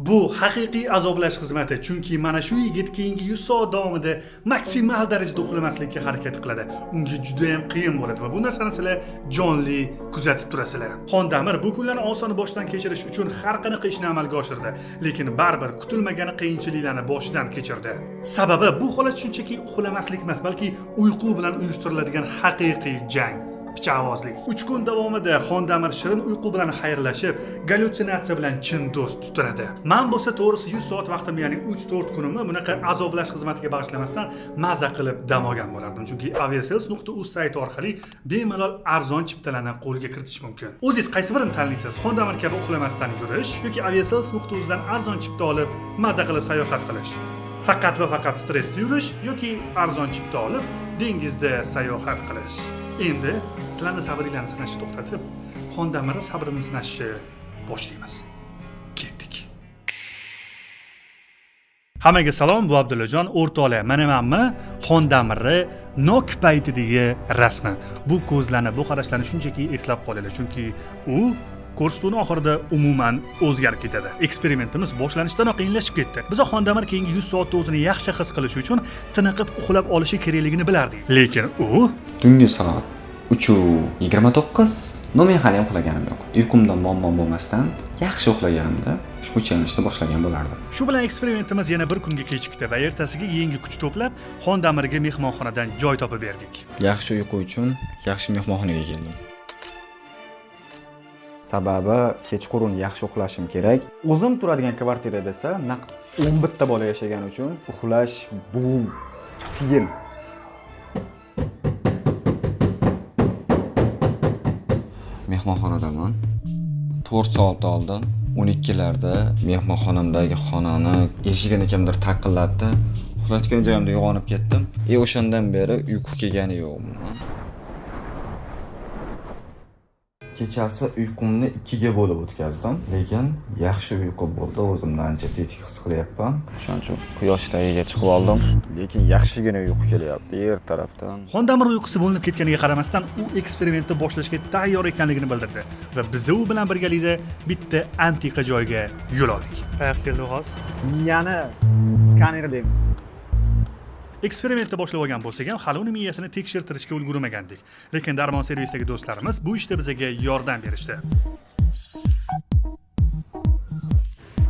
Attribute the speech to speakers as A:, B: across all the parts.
A: Bu haqiqiy azoblash xizmati, chunki mana shu yigit keyingi 100 soat davomida maksimal darajada uxlamaslikka harakat qiladi. Unga juda ham qiyin bo'ladi va bu narsani sizlar jonli kuzatib turasizlar. Xondamir bu kunlarni oson boshdan kechirish uchun har qanaqa ishni amalga oshirdi, lekin baribir kutilmagan qiyinchiliklarni boshidan kechirdi. Sababi bu holat shunchaki uxlamaslik emas, balki uyqu bilan uyushtiriladigan haqiqiy jang. Pichoqvozlik. 3 kun davomida Xondamir shirin uyqu bilan xayrlashib, gallyutsinatsiya bilan chin do'st tutiladi. Men bo'lsa to'g'risi 100 soat vaqtim, ya'ni 3-4 kunimni bunaqa azoblash xizmatiga bag'ishlamasdan maza qilib dam olgan bo'lardim. Chunki aviasales.uz sayti orqali bemalol arzon chiptalarni qo'lga kiritish mumkin. O'zingiz qaysi birini tanlaysiz? Xondamir kabi uxlamasdan yurish yoki aviasales.uz dan arzon chipta olib maza qilib sayohat qilish? Faqat va faqat stressda yurish yoki arzon chipta olib dengizda sayohat qilish? Endi sizlarning sabringlarni sinashni to'xtatib, Xondamirning sabrini sinashni boshlaymiz. Ketdik. Hammaga salom, bu Abdullajon o'rtoqlar. Mana menmi Xondamirni nok paytidagi rasmi. Bu ko'zlarni, bu qarashlarni shunchaki eslab qolinglar, chunki u ko'rsatuvning oxirida umuman o'zgarib ketadi. Eksperimentimiz boshlanishdanoq qiyinlashib ketdi. Biz Xondamir keyingi 100 soatda o'zini yaxshi his qilish uchun tiniqib uxlab olishi kerakligini bilardik. Lekin u
B: tungi soat 3:29 men hali ham uxlaganim yo'q. Uyqumda muammo bo'lmasdan yaxshi uxlaganimda ushbu challenjni boshlagan bo'lardim.
A: Shu bilan eksperimentimiz yana bir kunga kechikdi va ertasiga yangi kuch to'plab Xondamirga mehmonxonadan joy topib berdik.
B: Yaxshi uyqu uchun yaxshi mehmonxonaga keldim. Sababi kechqurun yaxshi uxlashim kerak. O'zim turadigan kvartirada esa naq 11 ta bola yashagani uchun uxlash bu qiyin. Mehmonxonadaman. 4 soat oldin 12 larda mehmonxonamdagi xonani eshigini kimdir taqillatdi. Uxlayotgan joyimda uyg'onib ketdim. O'shandan beri uyqu kelgani yo'q umuman. Kechasi uyqumni 2 ga bo'lib o'tkazdim, lekin yaxshi uyqu bo'ldi. O'zimni ancha tetik his qilyapman. Shuning uchun quyosh tagiga chiqib oldim, lekin yaxshigina uyqu kelyapti yer tarafdan.
A: Xondamir uyqusi bo'linib ketganiga qaramasdan, u eksperimentni boshlashga tayyor ekanligini bildirdi va biz u bilan birgalikda bitta antiqa joyga yo'l oldik. Qayerga keldik hozir?
C: Miyani skanerlaymiz.
A: Eksperimentni boshlab olgan bo'lsak ham, hali uni miyasini tekshirtirishga ulgurmagandik. Lekin Darmon servisdagi do'stlarimiz bu ishda bizga yordam berishdi.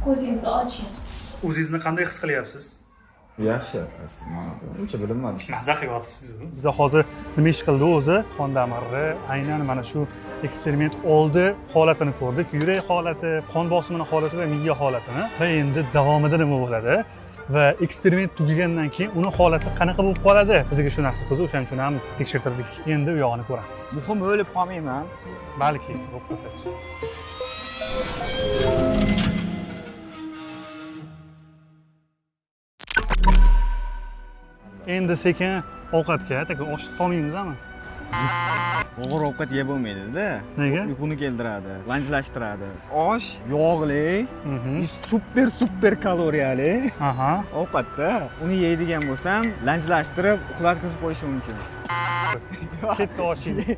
D: Ko'zingizni oching.
A: O'zingizni qanday his qilyapsiz?
B: Yaxshi, uncha bilinmadi.
A: Maza qilyapsiz. Biz hozir nima ish qildi o'zi? Xondamirni aynan mana shu eksperiment oldi holatini ko'rdik. Yurak holati, qon bosimining holati va miya holatini. Va endi davomida nima bo'ladi? Va eksperiment tugagandan keyin uni holati qanaqa bo'lib qoladi? Bizga shu narsa qiziq, o'shaning uchun ham tekshirtirdik. Endi u yog'ini ko'ramiz.
C: Muhim o'lib qolmayman.
A: Balki bo'lib qolsa-chi. Endi sekin ovqatga, taka osh solmaymizmi?
C: O'g'ir ovqat yeb bo'lmaydi-da.
A: Nega?
C: Uyquni keltiradi, lanjlashtiradi. Osh yog'li, super kaloriyali.
A: Aha.
C: Ovqatda uni yeydigan bo'lsam, lanjlashtirib, uxlatqizib qo'yishi mumkin.
A: Ketdi oshingiz.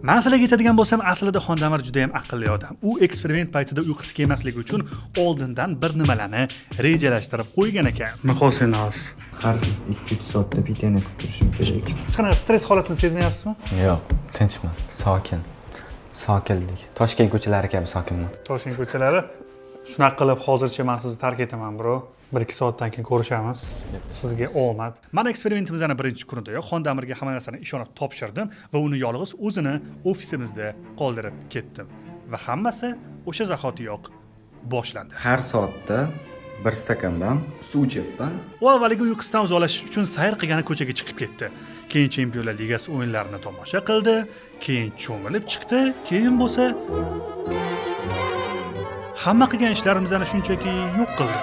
A: Men sizlarga aytadigan bo'lsam, aslida Xondamir juda ham aqlli odam. U eksperiment paytida uyqusi kelmasligi uchun oldindan bir nimalarni rejalashtirib qo'ygan ekan. Mixosinaz.
B: Har 2-3 soatda bitani turishim kerak.
A: Hech qanaqa stress holatini sezmayapsizmi?
B: Yo'q, tinchman, sokin. Sokinlik. Toshkent ko'chalari kabi sokinman.
A: Toshkent ko'chalari. Shunaqa qilib hozircha men sizni tark etaman, bro. 1-2 soatdan keyin ko'rishamiz. Sizga omad. Mana eksperimentimizning birinchi kunidayoq Xondamirga hamma narsani ishonib topshirdim va uni yolg'iz o'zini ofisimizda qoldirib ketdim. Va hammasi o'sha zahotiyoq boshlandi.
B: Har soatda 1 stakandan suv ichibman.
A: U avvaliga uyqusidan uzoqlashish uchun sayr qilgani ko'chaga chiqib ketdi. Keyin Chempionlar Ligasi o'yinlarini tomosha qildi, keyin cho'milib chiqdi, keyin bo'lsa hamma qilgan ishlarimizni shunchaki yo'q qildi.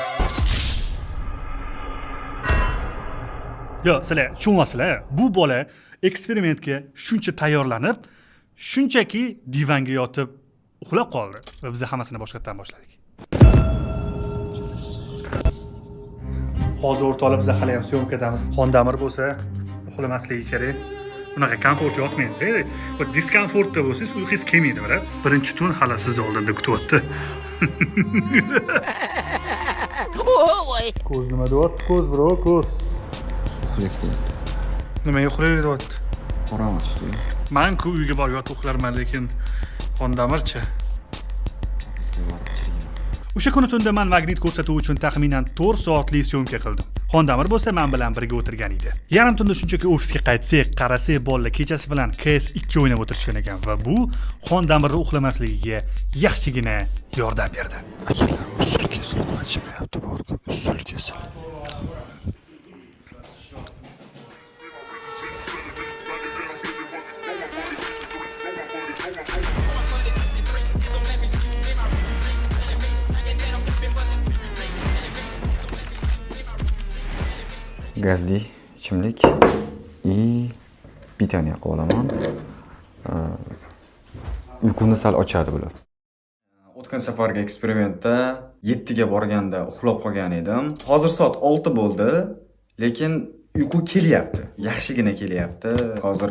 A: Yo, sizlar tushunasizlar, bu bola eksperimentga shuncha tayyorlanib, shunchaki divanga yotib uxlab qoldi va biz hammasini boshqatdan boshladik. Hozir o'rtoqlar biz hali ham syomkadamiz. Xondamir bo'lsa uxlamasligi kerak. Bunaqa komfort yoqmaydi. Bu diskomfortda bo'lsangiz uyqingiz kelmaydi, bilar. Birinchi tun hali sizni oldinda kutyapti. Ko'z nima deyapti? Ko'z bro, ko'z.
B: Uxlab ketyapti.
A: Nimaga uxlayapti?
B: Qorong'i tushdi.
A: Men-ku uyga borib yotib uxlarman, lekin Xondamirchi.
B: Bizga borib chiriyman.
A: O'sha kuni tunda men magnit ko'rsatuvi uchun taxminan 4 soatlik syomka qildim. Xondamir bo'lsa men bilan birga o'tirgan edi. Yarim tunda shunchaki ofisga qaytsak, qarasak bolalar kechasi bilan CS2 o'ynab o'tirishgan ekan va bu Xondamirning uxlamasligiga yaxshigina yordam berdi.
B: Akalar usul kesil qilishmayapti, borku usul kesil. Gazli ichimlik и pitani yoqib olaman. Uyquni sal ochadi bular. O'tgan safargi eksperimentda 7 ga borganda uxlab qolgan edim. Hozir soat 6 bo'ldi, lekin uyqu kelyapti. Yaxshigina kelyapti. Hozir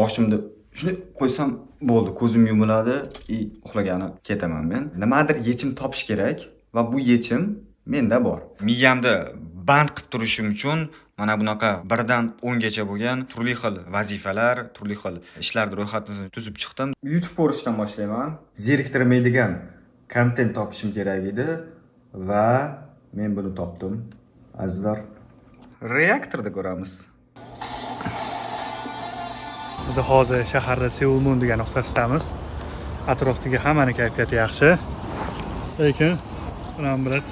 B: boshimni shuni qo'ysam bo'ldi, ko'zim yumiladi, uxlagani ketaman men. Nimadir yechim topish kerak va bu yechim menda bor. Miyamda band qilib turishim uchun mana bunaqa 1 dan 10 gacha bo'lgan turli xil vazifalar, turli xil ishlarni ro'yxatini tuzib chiqdim. YouTube ko'rishdan boshlayman. Zeriktirmaydigan kontent topishim kerak edi va men buni topdim. Azizlar, reaktorda ko'ramiz.
A: Biz hozir shaharda Seul Moon degan nuqtasidamiz. Atrofdagi hammaning kayfiyati yaxshi. Lekin bilan bilat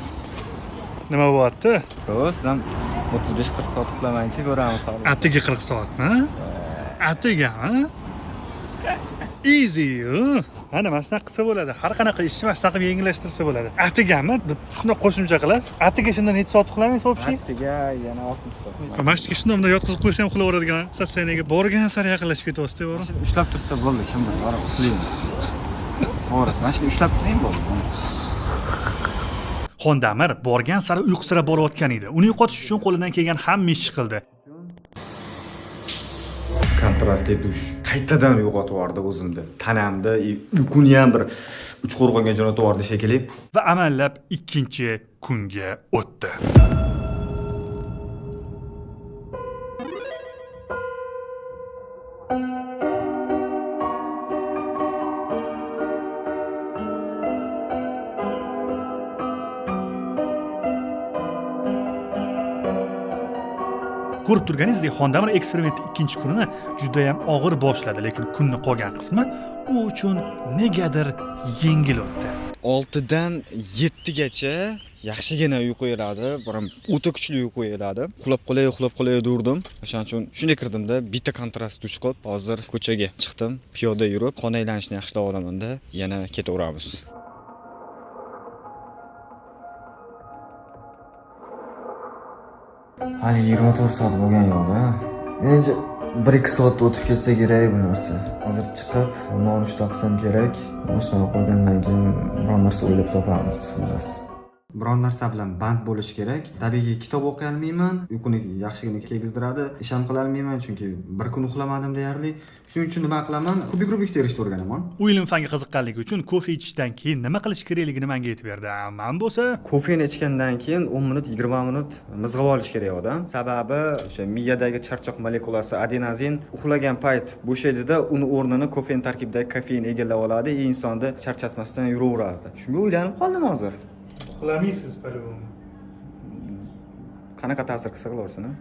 A: nima bo'lyapti?
C: Siz ham 35-40 soat uxlamaychi ko'ramiz hozir.
A: Atiga 40 soatmi? Atigami? Easy. Ha, nimasini qilsa bo'ladi. Har qanaqa ishni mana qilib yengillashtirsa bo'ladi. Atigami deb shunday qo'shimcha qilasiz. Atiga shundan necha soat uxlamaysiz o'pshi?
C: Atiga yana 60 soat.
A: Mashqqa shunday bunday yotqizib qo'ysam uxlayveradigan. Sotsiyanaga borgan sari yaqinlashib ketyapsiz, to'g'ri?
C: Ushlab tursa bo'ldi, kimdir borib uxlaymiz. To'g'ri, mana shuni ushlab turing bo'ldi.
A: Xondamir borgan sari uyqusira borayotgan edi. Uni yo'qotish uchun qo'lidan kelgan hamma ishni qildi.
B: Kontrastli dush. Qaytadan uyg'otib yubordi o'zimni. Tanamda uyquni ham bir uchqo'rg'onga jo'natib yubordi shekilli.
A: Va amallab ikkinchi kunga o'tdi. Ko'rib turganingizdek, Xondamir eksperiment ikkinchi kunini juda ham og'ir boshladi, lekin kunning qolgan qismi u uchun negadir yengil o'tdi.
C: 6 dan 7 gacha yaxshigina uyqu eladi, biram o'ta kuchli uyqu eladi. Uxlab qolay durdim. O'shaning uchun shunday kirdimda, bitta kontrast dush qilib, hozir ko'chaga chiqdim. Piyoda yurib, qon aylanishni yaxshilab olaman-da, yana ketaveramiz. Hali 24 soat bo'lgan yo'q-da. Endi 1-2 soat o'tib ketsa kerak bu narsa. Hozir chiqib, nonushta qilsam kerak. Nonushta qilgandan keyin biror narsa o'ylab topamiz, xullas. Biron narsa bilan band bo'lish kerak. Tabiiyki kitob o'qiy olmayman, uyquni yaxshigina kelgizdiradi. Ish ham qila olmayman chunki bir kun uxlamadim deyarli. Shuning uchun nima qilaman? Kubik terishni o'rganaman.
A: U ilm-fanga qiziqqanligi uchun kofe ichishdan keyin nima qilish kerakligini menga aytib berdi. Men bo'lsa,
B: Kofeni ichgandan keyin 10 minut, 20 minut mizg'ib olish kerak odam. Sababi o'sha miyadagi charchoq molekulasi adenozin uxlagan payt bo'shaydida, uni o'rnini kofein tarkibidagi kofein egallab oladi, insonni charchatmasdan yuraveradi. Shunga o'ylanib qoldim hozir.
A: uxlamaysiz palon.
B: Qanaqa ta'sir qilsa qilaversin, a?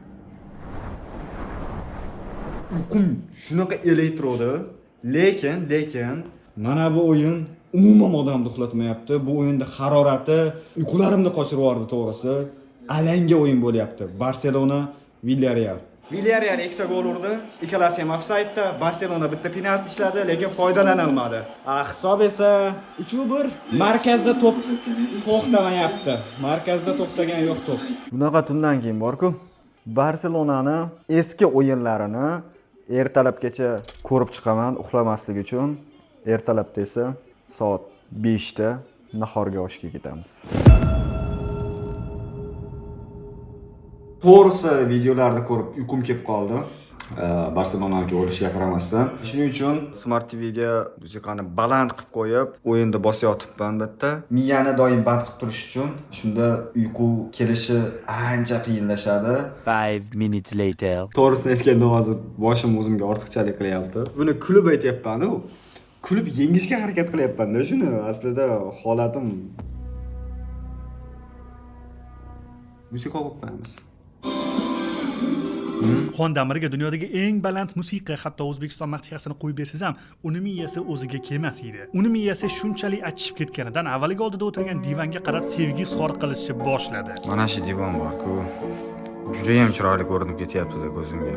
B: Uyqum shunaqa elektrodi, lekin mana bu o'yin umuman odamni uxlatmayapti. Bu o'yinda harorati uyqularimni qochirib yubordi, to'g'risi. Alanga o'yin bo'lyapti. Barselona, Villarreal. Villarreal 2 ta gol urdi, ikkalasi ham ofsaydda. Barselona bitta penalti ishladi, lekin foydalana olmadi. Hisob esa 3-1. Markazda to'p to'xtamayapti. Markazda to'xtagan yo'q to'p.
C: Bunaqa tundan keyin bor-ku, Barselonani eski o'yinlarini ertalabgacha ko'rib chiqaman uxlamaslik uchun. Ertalabda esa soat 5 da nahorga oshga ketamiz. To'g'risi videolarni ko'rib uyqum kelib qoldi.
B: Barselonaniki bo'lishiga qaramasdan. Shuning uchun Smart TVga musiqani baland qilib qo'yib, o'yinda bosayotibman bitta. Miyani doim band qilib turish uchun shunda uyqu kelishi ancha qiyinlashadi.
E: 5 minutes later.
B: To'g'risini aytganda hozir boshim o'zimga ortiqchalik qilyapti. Buni kulib aytyapman-ku. Kulib yengishga harakat qilyapman-da shuni. Aslida holatim musiqa o'qiymiz.
A: Xondamirga dunyodagi eng baland musiqa, hatto O'zbekiston madhiyasini qo'yib bersangiz ham, uni miyasi o'ziga kelmas edi. Uni miyasi shunchalik achishib ketganidan avvaliga oldida o'tirgan divanga qarab sevgi izhor qilishni boshladi.
B: Mana shu divon bor-ku. Juda ham chiroyli ko'rinib ketyapti-da ko'zimga.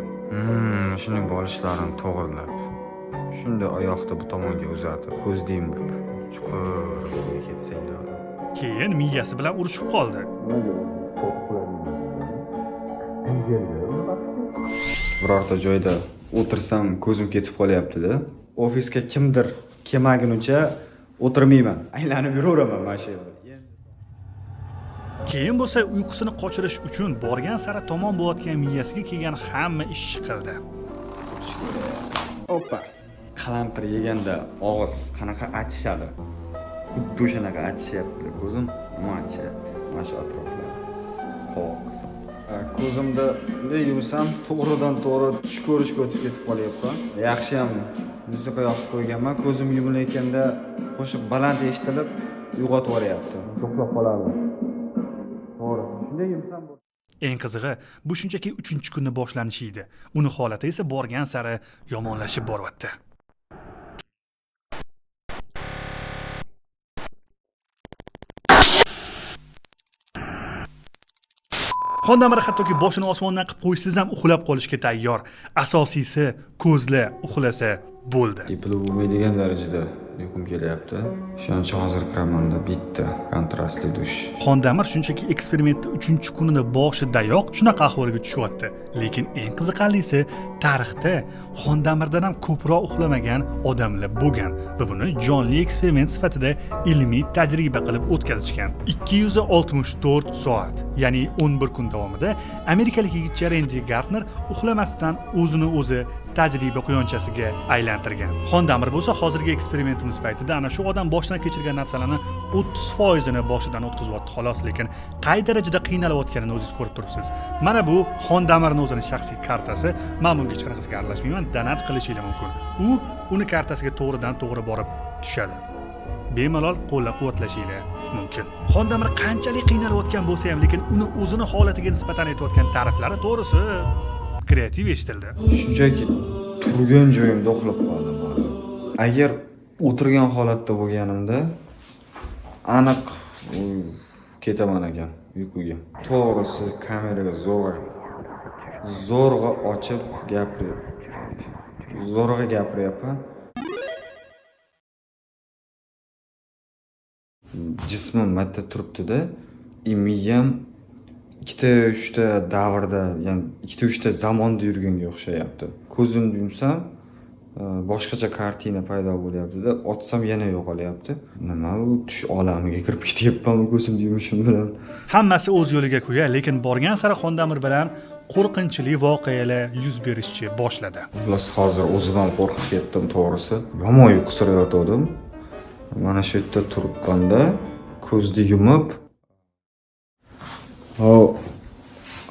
B: Shuning bolishlarini to'g'rilab. Shunda oyoqda bu tomonga uzatib, ko'zdiyim bo'lib, chuqur ketsanglar.
A: Keyin miyasi bilan urushib qoldi.
B: Birorta joyda o'tirsam ko'zim ketib qolyapti-da. Ofisga kimdir kelmaguncha o'tirmayman. Aylanib yuraveraman mana shu yerda.
A: Keyin bo'lsa uyqusini qochirish uchun borgan sari tomon bo'layotgan miyasiga kelgan hamma ishni qildi.
B: Oppa. Qalampir yeganda og'iz qanaqa achishadi? Xuddi o'shanaqa achishyapti. Ko'zim nima achishyapti? Mana shu atroflar. Qo'q. Ko'zimda bunday yumsam to'g'ridan to'g'ri tush ko'rishga o'tib ketib qolyapman. Yaxshi ham musiqa yoqib qo'yganman. Ko'zim yumilayotganda qo'shiq baland eshitilib uyg'otib yuboryapti. To'xtab qolardim. To'g'ri. Shunday yumsam
A: Eng qizig'i, bu shunchaki 3-kunni boshlanishi edi. Uni holati esa borgan sari yomonlashib boryapti. Xondamir hattoki boshini osmondan qilib qo'ysiz ham uxlab qolishga tayyor. Asosiysi ko'zla uxlasa bo'ldi.
B: Ipli bo'lmaydigan darajada uyqum kelyapti. Shuning uchun hozir kiramanda bitta kontrastli dush.
A: Xondamir shunchaki eksperimentni 3-kunini boshidayoq shunaqa ahvolga tushyapti. Lekin eng qiziqarlisi, tarixda Xondamirdan ham ko'proq uxlamagan odamlar bo'lgan va buni jonli eksperiment sifatida ilmiy tajriba qilib o'tkazishgan. 264 soat, ya'ni 11 kun davomida amerikalik yigitcha Randy Gardner uxlamasdan o'zini o'zi tajriba quyonchasiga aylantirgan. Xondamir bo'lsa hozirgi eksperimentimiz paytida ana shu odam boshdan kechirgan narsalarni 30%ni boshidan o'tkazyapti xolos, lekin qay darajada qiynalayotganini o'zingiz ko'rib turibsiz. Mana bu Xondamirning o'zining shaxsiy kartasi. Men bunga hech qanaqasiga aralashmayman, donat qilishingiz mumkin. U uni kartasiga to'g'ridan to'g'ri borib tushadi. Bemalol qo'llab-quvvatlashingiz mumkin. Xondamir qanchalik qiynalayotgan bo'lsa ham, lekin uni o'zini holatiga nisbatan aytayotgan ta'riflari to'g'risi kreativ eshitildi.
B: Shunchaki turgan joyimda uxlab qoldim. Agar o'tirgan holatda bo'lganimda aniq ketaman ekan uyquga. To'g'risi kameraga zo'rg'a ochib gapiryapman. Jismim marta turibdi-da, miyam 2-3 davrda, ya'ni 2-3 zamonda yurganga o'xshayapti. Ko'zimni yumsam boshqacha kartina paydo bo'lyapti-da, otsam yana yo'qolyapti. Nima bu tush olamiga kirib ketyapmanmi ko'zimni yumishim bilan?
A: Hammasi o'z yo'liga qo'ya, lekin borgan sari Xondamir bilan qo'rqinchli voqealar yuz berishni boshladi.
B: Xullas hozir o'zim ham qo'rqib ketdim to'g'risi. Yomon uyqu surayotgandim. Mana shu yerda turibganda ko'zni yumib,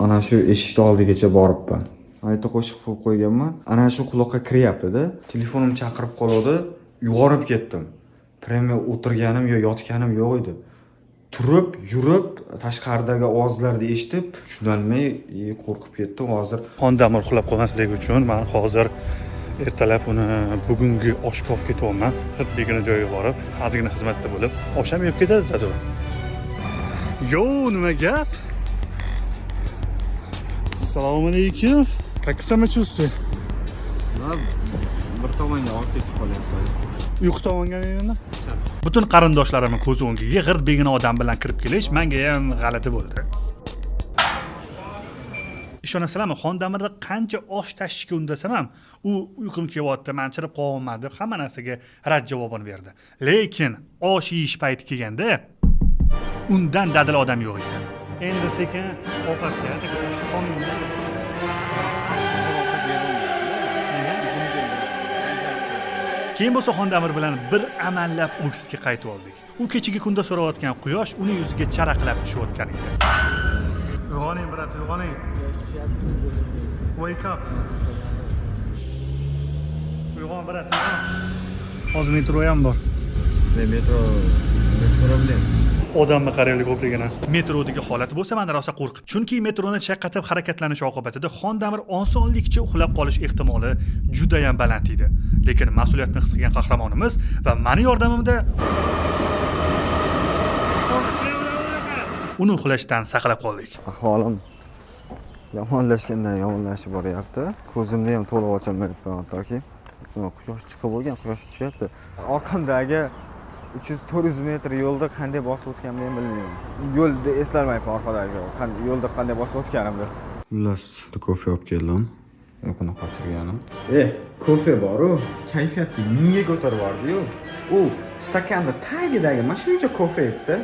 B: ana shu eshik oldigacha boribman. Ayta qo'shiq qo'yib qo'yganman. Ana shu quloqqa kiryapti-da. Telefonim chaqirib qoldi, uyg'onib ketdim. Prema o'tirganim yo yotganim yo'q edi. Turib, yurib, tashqaridagi ovozlarni eshitib, tushunolmay qo'rqib ketdim. Hozir
A: Xondamir uxlab qolmasligi uchun men hozir ertalab uni bugungi oshga olib ketyapman. Xudbegina joyga borib, ozgina xizmatda bo'lib, osham yeb ketadi zado. Yo, nima gap? Assalomu alaykum. Как самочувствие?
B: bir tomonga olib ketib qolyapti.
A: Uyqu tomonga menda. Butun qarindoshlarimning ko'z o'ngiga g'irt begona odam bilan kirib kelish menga ham g'alati bo'ldi. Ishonasizlarmi, Xondamirni qancha osh tashishga undasam ham, u uyqum kelyapti, men chirib qolmayman deb hamma narsaga rad javobini berdi. Lekin osh yeyish payti kelganda undan dadil odam yo'q edi. Endi sekin ovqatga Keyin bo'lsa Xondamir bilan bir amallab ofisga qaytib oldik. U kechagi kunda so'rayotgan quyosh uni yuziga charaqlab tushayotgan edi. Uyg'oning, brat, uyg'oning. Wake up. Uyg'on, brat, uyg'on. Hozir metro ham bor.
B: Metro problem.
A: Odamni qaraylik ko'pligini. Metrodagi holati bo'lsa meni rosa qo'rqitdi. Chunki metroni chaqatib harakatlanish oqibatida Xondamir osonlikcha uxlab qolish ehtimoli juda ham baland edi. Lekin mas'uliyatni his qilgan qahramonimiz va meni yordamimda uni uxlashdan saqlab qoldik.
C: Ahvolim yomonlashgandan yomonlashib boryapti. Ko'zimni ham to'liq ocholmayapman hattoki. Quyosh chiqib bo'lgan, quyosh tushyapti. Orqamdagi 300-400 metr yo'lda qanday bosib o'tganimni ham bilmayman. Yo'lda eslayapman orqadagi yo'lda qanday bosib o'tganimni. Xullas, kofe olib keldim. Uyquni qochirganim. Kofe bor-ku, kayfiyatni mingga ko'tarib yubordi-yu. U stakanni tagidagi mana shuncha kofe edi.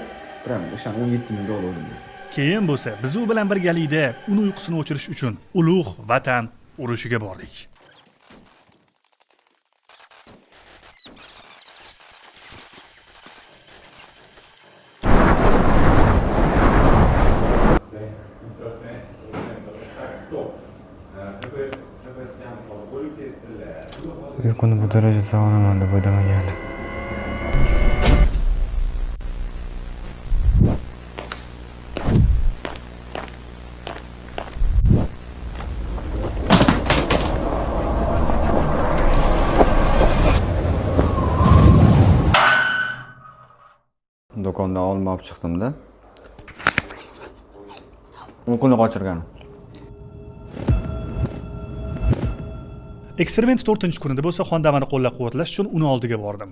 C: Biram o'sha 17 ming dollar oldim.
A: Keyin bo'lsa biz u bilan birgalikda uni uyqusini o'chirish uchun ulug' vatan urushiga bordik.
C: Uyquni bu darajada sog'inaman deb o'ylamagandim. Do'kondan olma olib chiqdim-da. Uyquni qochirgan.
A: Eksperiment 4-kunida bo'lsa Xondamirni qo'llab-quvvatlash uchun uni oldiga bordim.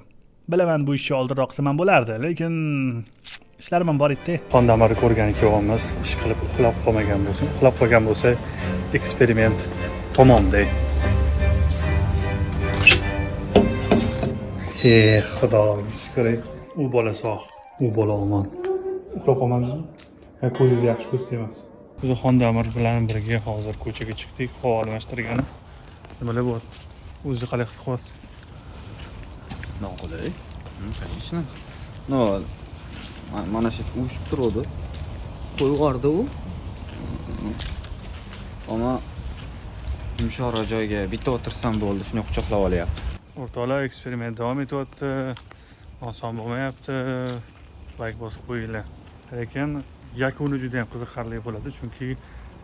A: Bilaman bu ishni oldinroq qilsam ham bo'lardi, lekin ishlarim ham bor edi. Xondamirni ko'rgan ikkovimiz ish qilib uxlab qolmagan bo'lsin. Uxlab qolgan bo'lsa eksperiment tamomda. Xudoga shukr. U bola sog', u bola omon. Uxlab qolmadingizmi? Ko'zingiz yaxshi ko'z emas. Biz Xondamir bilan birga hozir ko'chaga chiqdik, havo almashtirgani. Nimalar bor? O'zingiz qalay his qilyapsiz?
B: Noqulay. Конечно. No, mana shu ushib turadi. Qo'yg'ordi u. Ammo yumshoqroq joyga bitta o'tirsam bo'ldi, shuni quchoqlab olyapti.
A: O'rtoqlar, eksperiment davom etyapti. Oson bo'lmayapti. Like bosib qo'yinglar. Lekin yakuni juda ham qiziqarli bo'ladi, chunki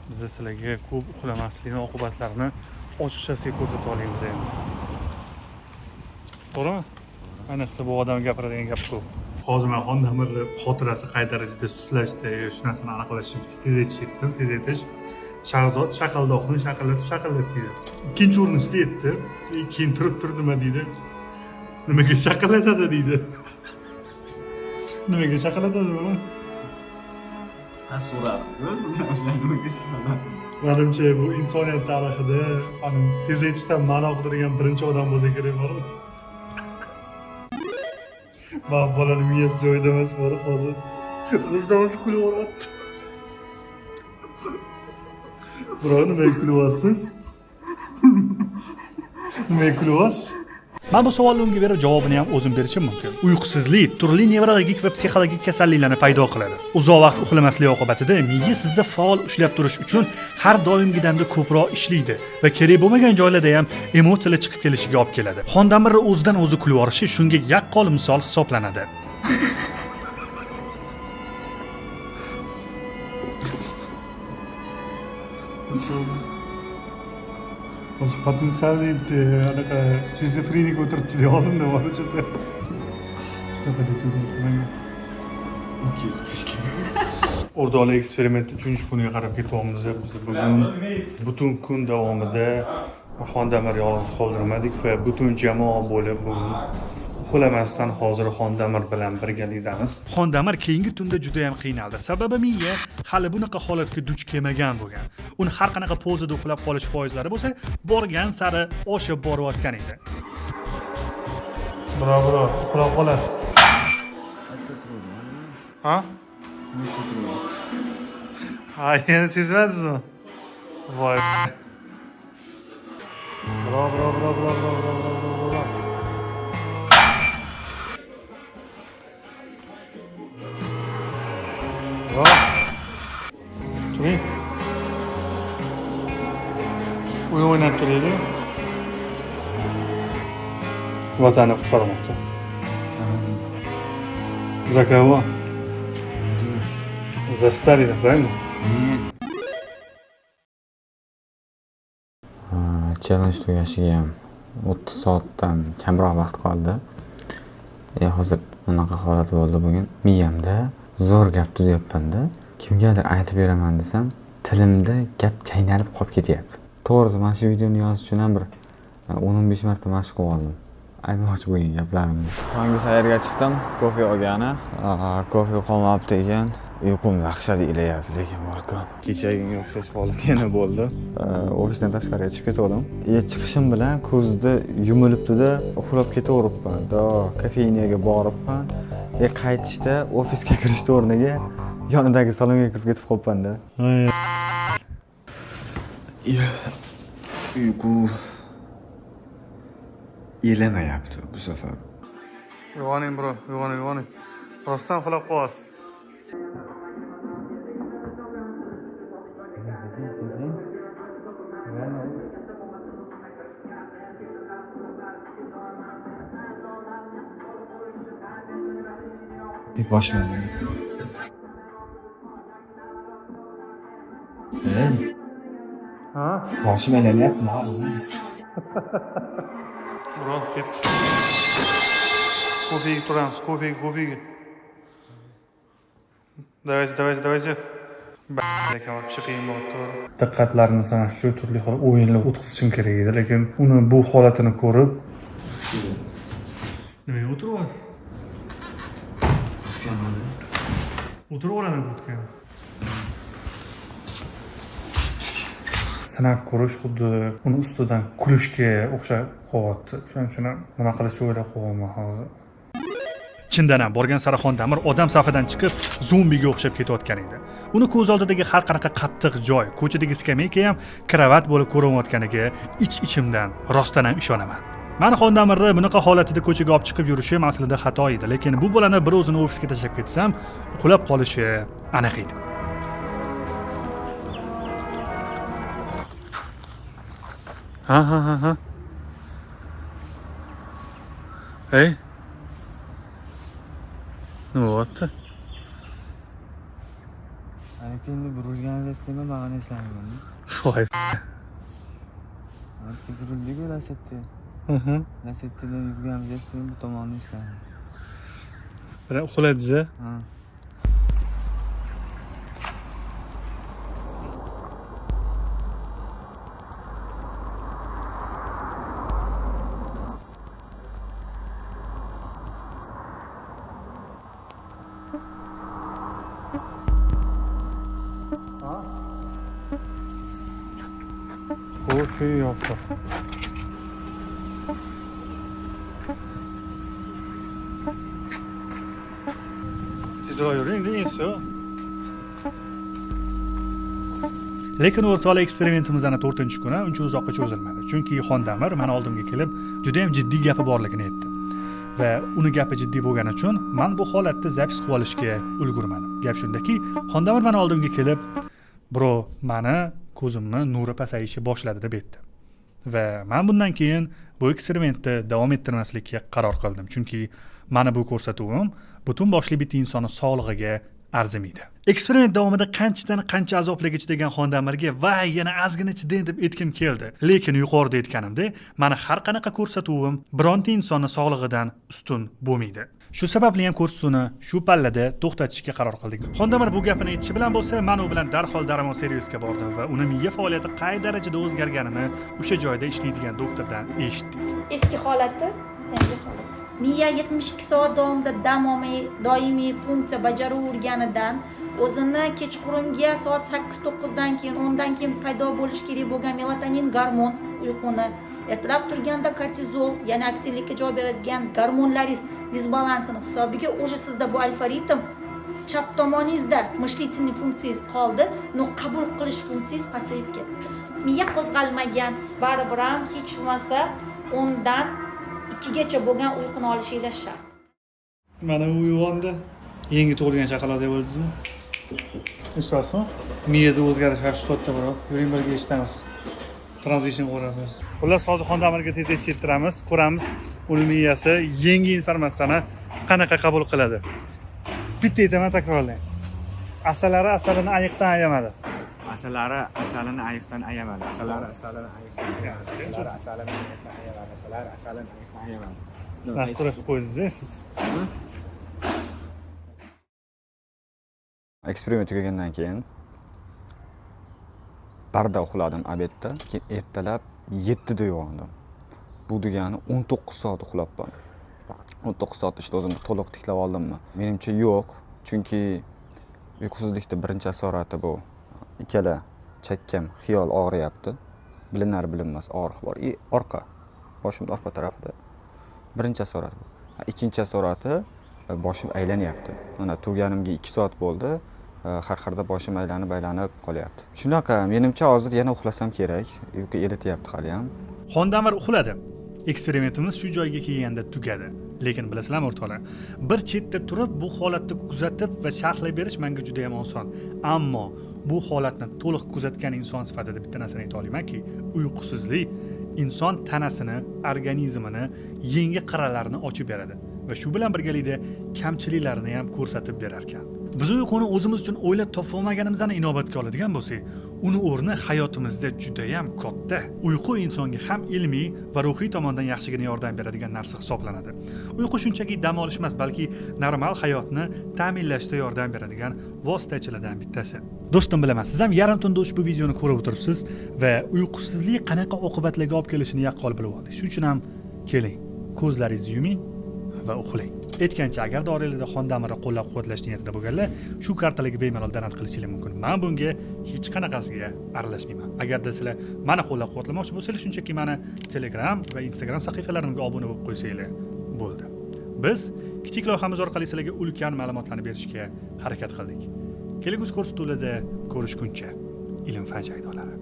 A: biz sizlarga ko'p uxlamaslikning oqibatlarini ochiqchasiga ko'rsata olamiz endi. To'g'rimi? Ayniqsa bu odam gapiradigan gap ko'p. Hozir men Xondamirning xotirasi qay darajada suslashdi, shu narsani aniqlashim, tezaytish etdim, tezaytish. Shahzod shaqaldoqni shaqillatdi. Ikkinchi urinishda yetdi. Keyin turib nima deydi? Nimaga shaqillatadi deydi. Nimaga shaqillatadi buni? Menimcha bu insoniyat tarixida tezaytishdan ma'no qidirgan birinchi odam bo'lsa kerak bor. Bak bolaning miyasi joyida emas bor hozir. O'zdan-o'zi kulib yuryapti. Biroq nimaga kulyapsiz? Nimaga kulyapsiz? Men bu savolga unga berib javobini ham o'zim berishim mumkin. Uyqusizlik turli nevrologik va psixologik kasalliklarni paydo qiladi. Uzoq vaqt uxlamaslik oqibatida miya sizni faol ushlab turish uchun har doimgidanda ko'proq ishlaydi va kerak bo'lmagan joylarda ham emotsiyalar chiqib kelishiga olib keladi. Xondamir o'zidan o'zi kulib yorishi shunga yaqqol misol hisoblanadi. Potensialni anaqa shizofrenik o'tiribdi deb oldimda bor uchun. Shunaqa deb turibman. O'rtoqlar, eksperiment 3-kuniga qarab ketyapmiz. Biz bugun butun kun davomida Xondamir yolg'iz qoldirmadik va butun jamoa bo'lib bugun uxlamasdan hozir Xondamir bilan birgalikdamiz. Xondamir keyingi tunda juda ham qiynaldi. Sababi miya hali bunaqa holatga duch kelmagan bo'lgan. Uni har qanaqa pozada uxlab qolish foizlari bo'lsa, borgan sari oshib borayotgan edi. Bro, uxlab qolasiz. Ha? Ay, endi sezmadingizmi? Voy. Bro. Turing. O'yin o'ynab turaydi. Vatanni qutqarmoqda. За кого? За Сталина, правильно?
F: Challenge tugashiga 30 soatdan kamroq vaqt qoldi. Hozir bunaqa holat bo'ldi bugun. Miyamda zo'r gap tuzyapman-da. Kimgadir aytib beraman desam, tilimda gap chaynalib qolib ketyapti. To'g'risi, mana shu videoni yozish uchun ham bir 10-15 marta mashq qilib oldim. Aytmoqchi bo'lgan gaplarimni. Tonggi sayrga chiqdim, kofe olgani. Kofe qolmabdi ekan. Uyqum dahshat ilayapti, lekin borku. Kechagiga o'xshash holat yana bo'ldi. Ofisdan tashqariga chiqib ketdim. Chiqishim bilan ko'zda yumilibdi-da, uxlab ketaveribman. Kafeyniyaga boribman. Qaytishda ofisga kirishni o'rniga yonidagi salonga kirib ketib qolibman-da.
B: Uyqu yelamayapti bu safar.
A: Uyg'oning bro, uyg'oning. Rostdan uxlab qolyapsiz.
B: Bir başlayalım.
A: Ha?
B: Başım eleniyorsun abi.
A: Bro, ketdik. Kofega turamiz, kofega. Давайте. Diqqatlarini sana shu turli xil o'yinlar o'tkazishim kerak edi, lekin uni bu holatini ko'rib nimaga o'tiryapsiz? O'tiraveradi o'tgan. Sinab ko'rish xuddi uni ustidan kulishga o'xshab qolyapti. Shuning uchun nima qilishni o'ylab qo'yaman hozir. Chindan ham borgan sari Xondamir odam safidan chiqib zombiga o'xshab ketayotgan edi. Uni ko'z oldidagi har qanaqa qattiq joy, ko'chadagi skameyka ham kravat bo'lib ko'rinayotganiga ichimdan rostdan ham ishonaman. Mani Xondamirni bunaqa holatida ko'chaga olib chiqib yurishi aslida xato edi, lekin bu bolani bir o'zini ofisga tashlab ketsam, uxlab qolishi aniq edi. Ha. Hey. Nima bo'pti?
F: Endi burilganida istayman, bag'ani eslamayman.
A: Voy.
F: Albatta burildi-ku Lasetda. Lasetda yurganimizda istayman, bu tomonni eslamayman.
A: Biroq uxladingiz-a?
F: Ha.
A: Kofe yo'qdir. Tezroq yuring, deysiz-ku. Lekin o'rtoqlar, eksperimentimiz ana 4-kuni uncha uzoqqa cho'zilmadi. Chunki Xondamir meni oldimga kelib, juda ham jiddiy gapi borligini aytdi. Va uni gapi jiddiy bo'lgani uchun men bu holatda zapis qilib olishga ulgurmadim. Gap shundaki, Xondamir meni oldimga kelib, "Bro, meni ko'zimni nuri pasayishi boshladi" deb aytdi. Va men bundan keyin bu eksperimentni davom ettirmaslikka qaror qildim. Chunki meni bu ko'rsatuvim butun boshli bitta insonning sog'lig'iga arzimaydi. Eksperiment davomida qancha azoblarga chidagan Xondamirga va yana ozgina chidang deb aytkim keldi. Lekin yuqorida aytganimdek, meni har qanaqa ko'rsatuvim bironta insonning sog'lig'idan ustun bo'lmaydi. Shu sababli ham ko'rsatuvni shu pallada to'xtatishga qaror qildik. Xondamir bu gapini aytishi bilan bo'lsa, men u bilan darhol Daramon servisga bordim va uni miya faoliyati qay darajada o'zgarganini o'sha joyda ishlaydigan doktordan eshitdik.
G: Eski holati, yangi holat. Miya 72 soat davomida dam olmay doimiy funksiya bajaraverganidan o'zini kechqurungi soat 8-9 dan keyin 10 dan keyin paydo bo'lishi kerak bo'lgan melatonin gormon uyquni, ertalab turganda kortizol, ya'ni aktivlikka javob beradigan gormonlaringiz disbalansini hisobiga o'sha sizda bu alfa-ritm chap tomoningizda мыслительный funksiyangiz qoldi, qabul qilish funksiyangiz pasayib ketdi. Miya qo'zg'almagan, baribir ham hech bo'lmasa 10 dan 2 gacha bo'lgan uyquni olishingiz shart.
A: Mana u uyg'ondi. Yangi tug'ilgan chaqaloqdek bo'ldingizmi? eshityapsizmi? Miyada o'zgarish xavfi katta biroq. Yuring birga eshitamiz. Transition ko'rasiz. Xullas, hozir Xondamirga tez eshittiramiz, ko'ramiz uni miyasi yangi informatsiyani qanaqa qabul qiladi. Bitta aytaman, takrorlang. Asalari asalini ayiqdan ayamadi.
B: Asalari asalini ayiqdan ayamadi. Asalari asalini ayiqdan ayamadi. Asalari asalini ayiqdan ayamadi. Asalari asalini ayiqdan ayamadi.
A: Nastura qilib qo'ydingiz-da siz.
F: Eksperiment tugagandan keyin barda uxladim obedda, keyin ertalab 7 da uyg'ondim. Bu degani 19 soat uxlabman. 19 soat ishda o'zimni to'liq tiklab oldimmi? Menimcha yo'q, chunki uyqusizlikning birinchi asorati bu. Ikkala chakkam xiyol og'riyapti. Bilinar bilinmas og'riq bor. Orqa, boshimning orqa tarafida. Birinchi asorati bu. Ikkinchi asorati boshim aylanyapti. Mana turganimga 2 soat bo'ldi. Har xilda boshim aylanib qolyapti. Shunaqa, menimcha hozir yana uxlasam kerak. Uyqu elityapti hali ham.
A: Xondamir uxladi. Eksperimentimiz shu joyga kelganda tugadi. Lekin bilasizlarmi o'rtoqlar, bir chetda turib bu holatni kuzatib va sharhlab berish menga juda ham oson. Ammo bu holatni to'liq kuzatgan inson sifatida bitta narsani ayta olamanki, uyqusizlik inson tanasini, organizmini, yangi qirralarini ochib beradi va shu bilan birgalikda kamchiliklarini ham ko'rsatib berar ekan. Biz uyquni o'zimiz uchun o'ylab topib olmaganimizni inobatga oladigan bo'lsak, uni o'rni hayotimizda juda ham katta. Uyqu insonga ham ilmiy va ruhiy tomondan yaxshigina yordam beradigan narsa hisoblanadi. Uyqu shunchaki dam olish emas, balki normal hayotni ta'minlashda yordam beradigan vositachilardan bittasi. Do'stim, bilaman, siz ham yarim tunda ushbu videoni ko'rib o'tiribsiz va uyqusizlik qanaqa oqibatlarga olib kelishini yaqqol bilib oldik. Shuning uchun ham keling, ko'zlaringizni yuming va uxlang. Aytgancha, agar doiralarda Xondamirni qo'llab-quvvatlash niyatida bo'lganlar, shu kartalarga bemalol donat qilishingiz mumkin. Men bunga hech qanaqasiga aralashmayman. Agarda sizlar meni qo'llab-quvvatlamoqchi bo'lsangiz, shunchaki meni Telegram va Instagram sahifalarimga obuna bo'lib qo'ysanglar bo'ldi. Biz kichik loyihamiz orqali sizlarga ulkan ma'lumotlarni berishga harakat qildik. Kelgusi ko'rsatuvlarda ko'rishguncha, ilm-fan shaydolari.